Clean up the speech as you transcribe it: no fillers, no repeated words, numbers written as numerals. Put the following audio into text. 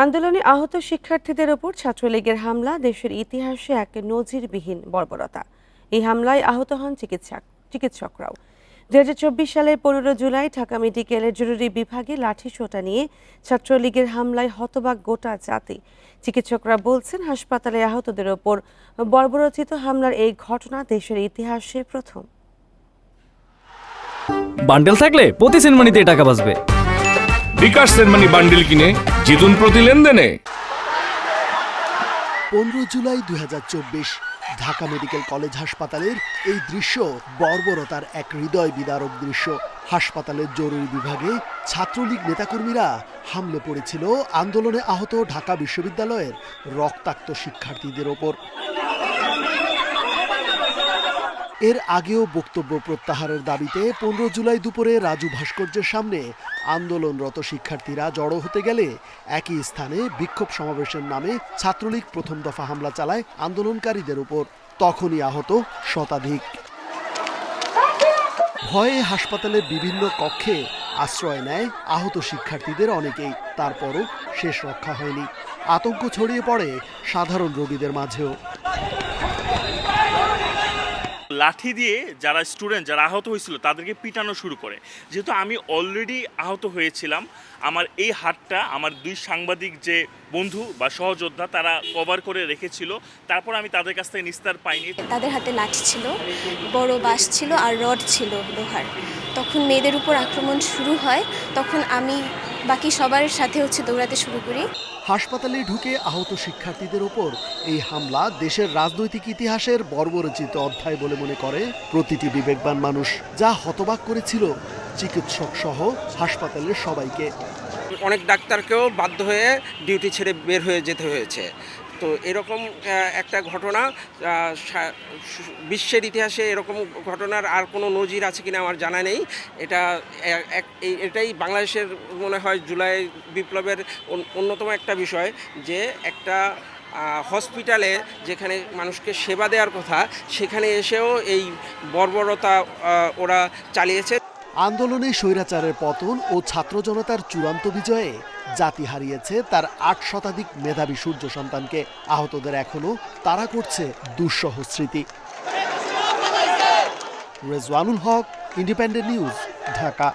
আন্দোলনে আহত শিক্ষার্থীদের ওপর ছাত্রলীগের হামলা দেশের ইতিহাসে এক নজিরবিহীন বর্বরতা। এই হামলায় আহত হন চিকিৎসকরাও। 2024 সালের 15 জুলাই ঢাকা মেডিকেলের জরুরি বিভাগে লাঠিসোঁটা নিয়ে ছাত্রলীগের হামলায় হতবাক গোটা জাতি। চিকিৎসকরা বলছেন, হাসপাতালে আহতদের ওপর বর্বরোচিত হামলার এই ঘটনা দেশের ইতিহাসে প্রথম। বান্ডেল থাকলে প্রতি সেনমানিতে টাকা বাঁচবে। বিকাশ সেনমানি বান্ডেল কিনে জিতুন প্রতি লেনদেনে। 15 জুলাই 2024 ঢাকা মেডিকেল কলেজ হাসপাতালের এই দৃশ্য বর্বরতার এক হৃদয় বিদারক দৃশ্য। হাসপাতালের জরুরি বিভাগে ছাত্রলীগ নেতাকর্মীরা হামলে পড়েছিল আন্দোলনে আহত ঢাকা বিশ্ববিদ্যালয়ের রক্তাক্ত শিক্ষার্থীদের ওপর। এর আগেও বক্তব্য প্রত্যাহারের দাবিতে 15 জুলাই দুপুরে রাজু ভাস্কর্যের সামনে আন্দোলনরত শিক্ষার্থীরা জড়ো হতে গেলে একই স্থানে বিক্ষোভ সমাবেশের নামে ছাত্রলীগ প্রথম দফা হামলা চালায় আন্দোলনকারীদের উপর। তখনই আহত শতাধিক। ভয়ে হাসপাতালের বিভিন্ন কক্ষে আশ্রয় নেয় আহত শিক্ষার্থীদের অনেকেই। তারপরও শেষ রক্ষা হয়নি। আতঙ্ক ছড়িয়ে পড়ে সাধারণ রোগীদের মাঝেও। লাঠি দিয়ে যারা স্টুডেন্ট যারা আহত হয়েছিল তাদেরকে পিটানো শুরু করে। যেহেতু আমি অলরেডি আহত হয়েছিলাম, আমার এই হাতটা আমার দুই সাংবাদিক যে বন্ধু বা সহযোদ্ধা তারা কভার করে রেখেছিল। তারপর আমি তাদের কাছ থেকে নিস্তার পাইনি। তাদের হাতে লাঠি ছিল, বড় বাঁশ ছিল আর রড ছিল লোহার। তখন মেয়েদের উপর আক্রমণ শুরু হয়। তখন আমি বাকি সবার সাথে দৌড়াতে শুরু করি। হাসপাতালে ঢুকে আহত শিক্ষার্থীদের ওপর এই হামলা দেশের রাজনৈতিক ইতিহাসের বর্বরচিত অধ্যায় বলে মনে করে প্রতিটি বিবেকবান মানুষ। যা হতবাক করেছিল চিকিৎসক সহ হাসপাতালের সবাইকে। অনেক ডাক্তারকেও বাধ্য হয়ে ডিউটি ছেড়ে বের হয়ে যেতে হয়েছে। তো এরকম একটা ঘটনা বিশ্বের ইতিহাসে এরকম ঘটনার আর কোনো নজির আছে কিনা আমার জানা নেই। এটাই বাংলাদেশের মনে হয় জুলাই বিপ্লবের অন্যতম একটা বিষয়, যে একটা হসপিটালে যেখানে মানুষকে সেবা দেওয়ার কথা সেখানে এসেও এই বর্বরতা ওরা চালিয়েছে। আন্দোলনে স্বৈরাচারের পতন ও ছাত্র জনতার চূড়ান্ত বিজয়ে জাতি হারিয়েছে তার 8 শতাধিক মেধাবী সূর্য সন্তানকে। আহতদের এখনো তাড়া করছে দুঃসহ স্মৃতি। রেজওয়ানুল হক, ইন্ডিপেন্ডেন্ট নিউজ, ঢাকা।